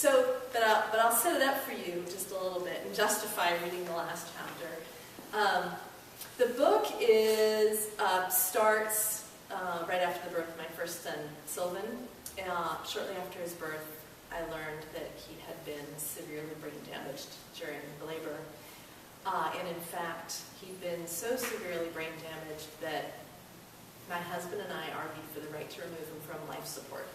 But I'll set it up for you just a little bit and justify reading the last chapter. The book starts right after the birth of my first son, Sylvan. Shortly after his birth, I learned that he had been severely brain damaged during labor. And in fact, he'd been so severely brain damaged that my husband and I argued for the right to remove him from life support.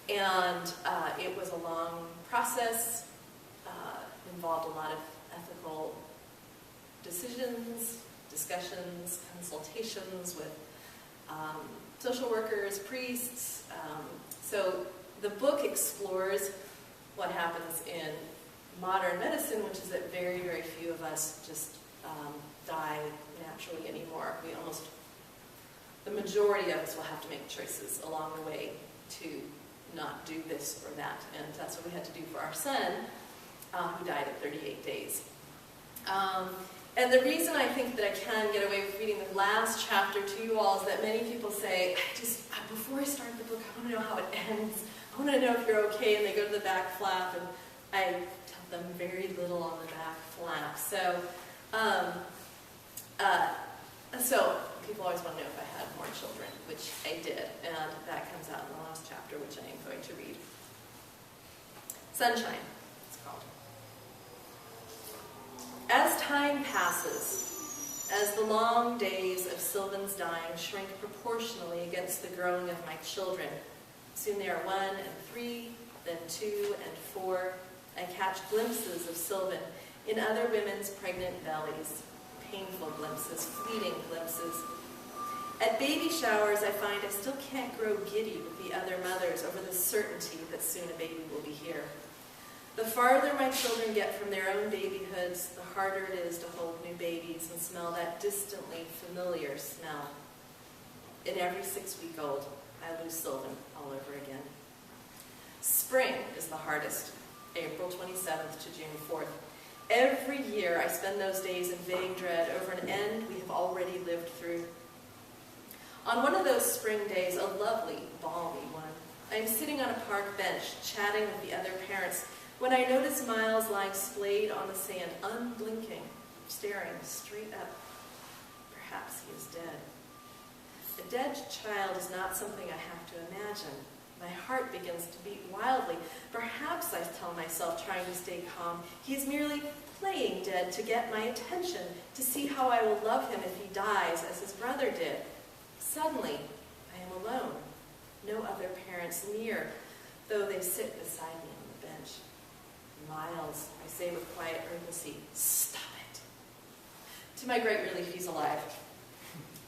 And it was a long process, involved a lot of ethical decisions, discussions, consultations with social workers, priests. So the book explores what happens in modern medicine, which is that very, very few of us just die naturally anymore. The majority of us will have to make choices along the way to not do this or that. And that's what we had to do for our son, who died at 38 days. And the reason I think that I can get away with reading the last chapter to you all is that many people say, before I start the book, I want to know how it ends. I want to know if you're okay. And they go to the back flap, and I tell them very little on the back flap. So people always want to know if I had more children, which I did. And that comes out in the last chapter, which I am going to read. Sunshine, it's called. As time passes, as the long days of Sylvan's dying shrink proportionally against the growing of my children, soon they are 1 and 3, then 2 and 4, I catch glimpses of Sylvan in other women's pregnant bellies, painful glimpses, fleeting glimpses. At baby showers, I find I still can't grow giddy with the other mothers over the certainty that soon a baby will be here. The farther my children get from their own babyhoods, the harder it is to hold new babies and smell that distantly familiar smell. In every 6-week-old, I lose Sylvan all over again. Spring is the hardest, April 27th to June 4th. Every year I spend those days in vague dread over an end we have already lived through. On one of those spring days, a lovely, balmy one, I am sitting on a park bench chatting with the other parents when I notice Miles lying splayed on the sand, unblinking, staring straight up. Perhaps he is dead. A dead child is not something I have to imagine. My heart begins to beat wildly. Perhaps, I tell myself, trying to stay calm, he is merely playing dead to get my attention, to see how I will love him if he dies, as his brother did. Suddenly, I am alone. No other parents near, though they sit beside me on the bench. Miles, I say with quiet urgency, stop it. To my great relief, he's alive.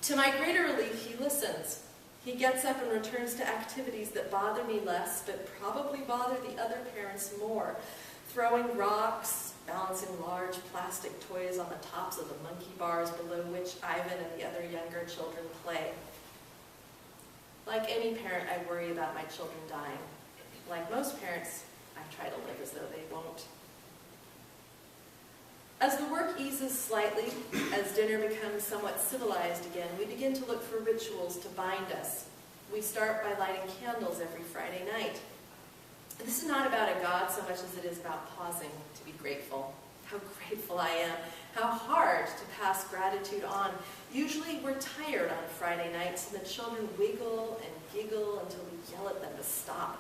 To my greater relief, he listens. He gets up and returns to activities that bother me less, but probably bother the other parents more. Throwing rocks, balancing large plastic toys on the tops of the monkey bars below which Ivan and the other younger children play. Like any parent, I worry about my children dying. Like most parents, I try to live as though they won't. As the work eases slightly, as dinner becomes somewhat civilized again, we begin to look for rituals to bind us. We start by lighting candles every Friday night. This is not about a God so much as it is about pausing to be grateful. How grateful I am. How hard to pass gratitude on. Usually we're tired on Friday nights and the children wiggle and giggle until we yell at them to stop.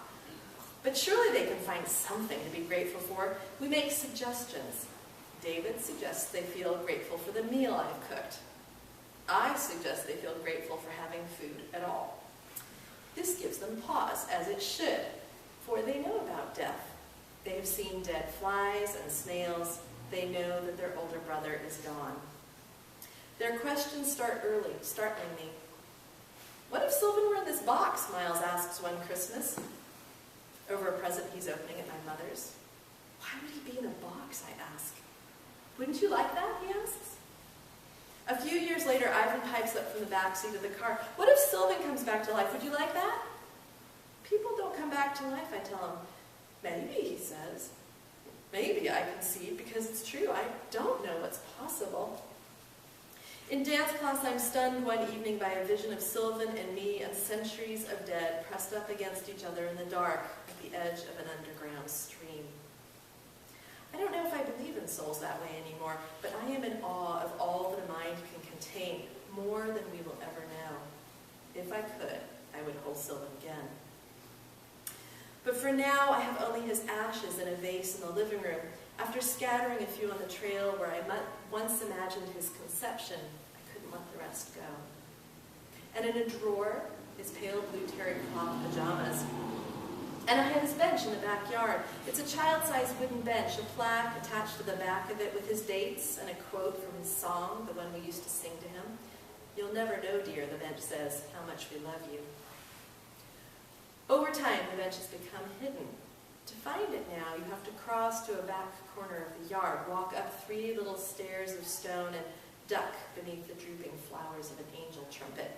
But surely they can find something to be grateful for. We make suggestions. David suggests they feel grateful for the meal I've cooked. I suggest they feel grateful for having food at all. This gives them pause, as it should, for they know about death. They have seen dead flies and snails. They know that their older brother is gone. Their questions start early, startling me. What if Sylvan were in this box? Miles asks one Christmas, over a present he's opening at my mother's. Why would he be in a box, I ask. Wouldn't you like that, he asks. A few years later, Ivan pipes up from the back seat of the car. What if Sylvan comes back to life? Would you like that? People don't come back to life, I tell him. Maybe, he says. Maybe, I concede, because it's true. I don't know what's possible. In dance class, I'm stunned one evening by a vision of Sylvan and me and centuries of dead pressed up against each other in the dark at the edge of an underground stream. I don't know if I believe in souls that way anymore, but I am in awe of all that a mind can contain, more than we will ever know. If I could, I would hold Sylvan again. But for now, I have only his ashes in a vase in the living room. After scattering a few on the trail where I once imagined his conception, I couldn't let the rest go. And in a drawer, his pale blue terry cloth pajamas. And I have his bench in the backyard. It's a child-sized wooden bench, a plaque attached to the back of it with his dates and a quote from his song, the one we used to sing to him. You'll never know, dear, the bench says, how much we love you. Over time, the bench has become hidden. To find it now, you have to cross to a back corner of the yard, walk up 3 little stairs of stone, and duck beneath the drooping flowers of an angel trumpet.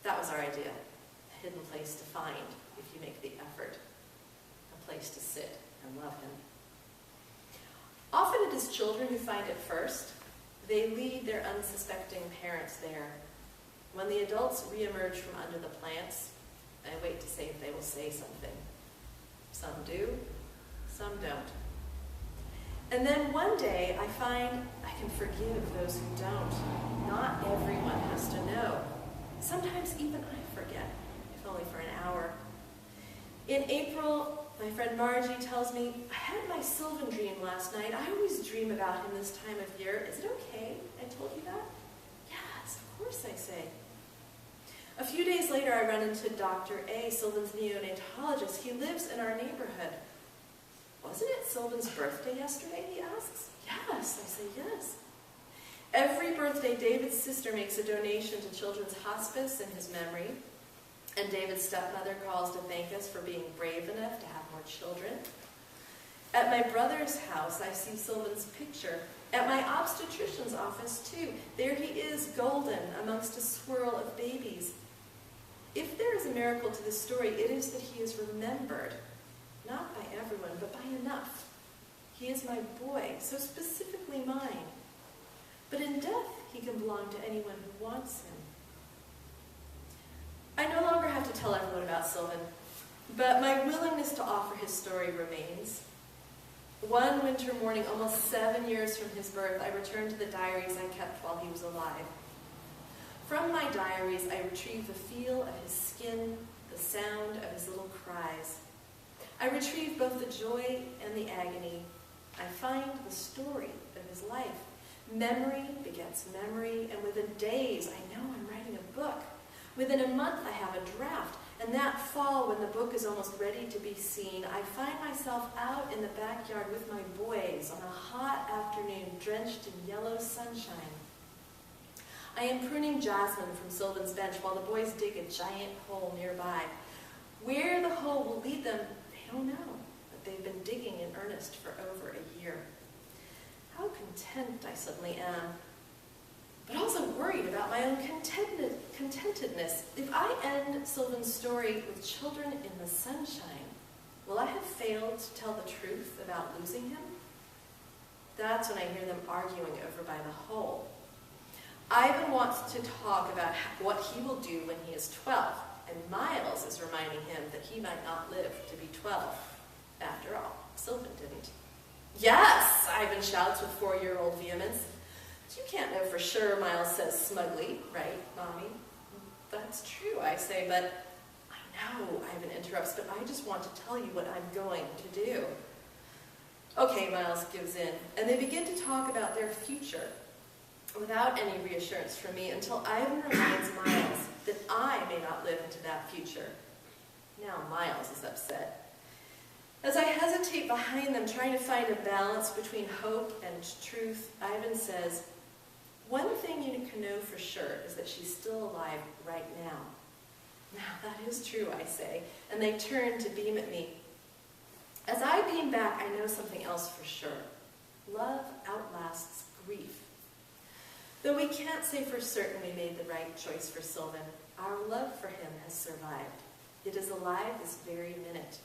That was our idea, a hidden place to find, if you make the effort, a place to sit and love him. Often it is children who find it first. They lead their unsuspecting parents there. When the adults reemerge from under the plants, I wait to see if they will say something. Some do, some don't. And then one day I find I can forgive those who don't. Not everyone has to know. Sometimes even I forget, if only for an hour. In April, my friend Margie tells me, I had my Sylvan dream last night. I always dream about him this time of year. Is it okay I told you that? Yes, of course, I say. A few days later, I run into Dr. A, Sylvan's neonatologist. He lives in our neighborhood. Wasn't it Sylvan's birthday yesterday, he asks. Yes, I say yes. Every birthday, David's sister makes a donation to Children's Hospice in his memory, and David's stepmother calls to thank us for being brave enough to have more children. At my brother's house, I see Sylvan's picture. At my obstetrician's office, too. There he is, golden, amongst a swirl of babies. If there is a miracle to this story, it is that he is remembered, not by everyone, but by enough. He is my boy, so specifically mine. But in death, he can belong to anyone who wants him. I no longer have to tell everyone about Sylvan, but my willingness to offer his story remains. One winter morning, almost 7 years from his birth, I returned to the diaries I kept while he was alive. From my diaries, I retrieve the feel of his skin, the sound of his little cries. I retrieve both the joy and the agony. I find the story of his life. Memory begets memory, and within days, I know I'm writing a book. Within a month, I have a draft, and that fall, when the book is almost ready to be seen, I find myself out in the backyard with my boys on a hot afternoon, drenched in yellow sunshine. I am pruning jasmine from Sylvan's bench while the boys dig a giant hole nearby. Where the hole will lead them, they don't know, but they've been digging in earnest for over a year. How content I suddenly am, but also worried about my own contentedness. If I end Sylvan's story with children in the sunshine, will I have failed to tell the truth about losing him? That's when I hear them arguing over by the hole. Ivan wants to talk about what he will do when he is 12, and Miles is reminding him that he might not live to be 12. After all, Sylvan didn't. Yes, Ivan shouts with 4-year-old vehemence. You can't know for sure, Miles says smugly, right, Mommy? That's true, I say, but I know, Ivan interrupts, but I just want to tell you what I'm going to do. Okay, Miles gives in, and they begin to talk about their future without any reassurance from me until Ivan reminds Miles that I may not live into that future. Now Miles is upset. As I hesitate behind them, trying to find a balance between hope and truth, Ivan says, one thing you can know for sure is that she's still alive right now. Now, that is true, I say, and they turn to beam at me. As I beam back, I know something else for sure. Love outlasts grief. Though we can't say for certain we made the right choice for Sylvan, our love for him has survived. It is alive this very minute.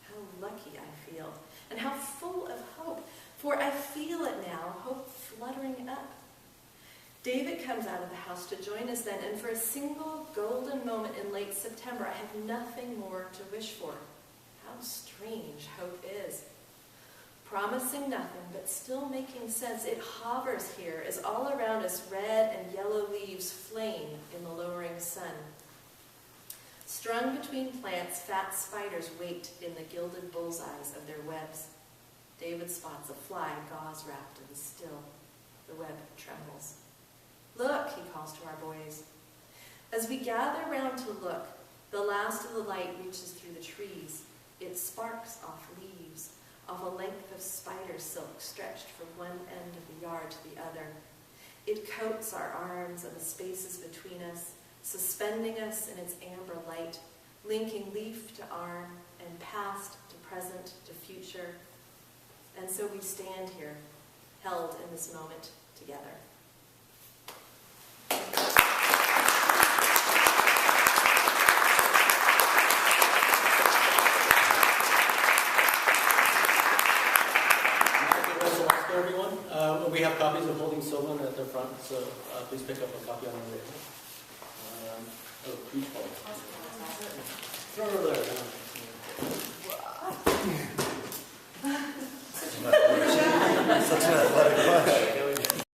How lucky I feel, and how full of hope, for I feel it now, hope fluttering up. David comes out of the house to join us then, and for a single golden moment in late September, I have nothing more to wish for. How strange. promising nothing, but still making sense. It hovers here as all around us red and yellow leaves flame in the lowering sun. Strung between plants, fat spiders wait in the gilded bullseyes of their webs. David spots a fly, gauze wrapped and still. The web trembles. Look, he calls to our boys. As we gather round to look, the last of the light reaches through the trees. It sparks off leaves, off a length of spider silk stretched from one end of the yard to the other. It coats our arms and the spaces between us, suspending us in its amber light, linking leaf to arm and past to present to future. And so we stand here, held in this moment together. Wesolowska, everyone. We have copies of Holding Sylvan at the front, so please pick up a copy on the way. Beach ball.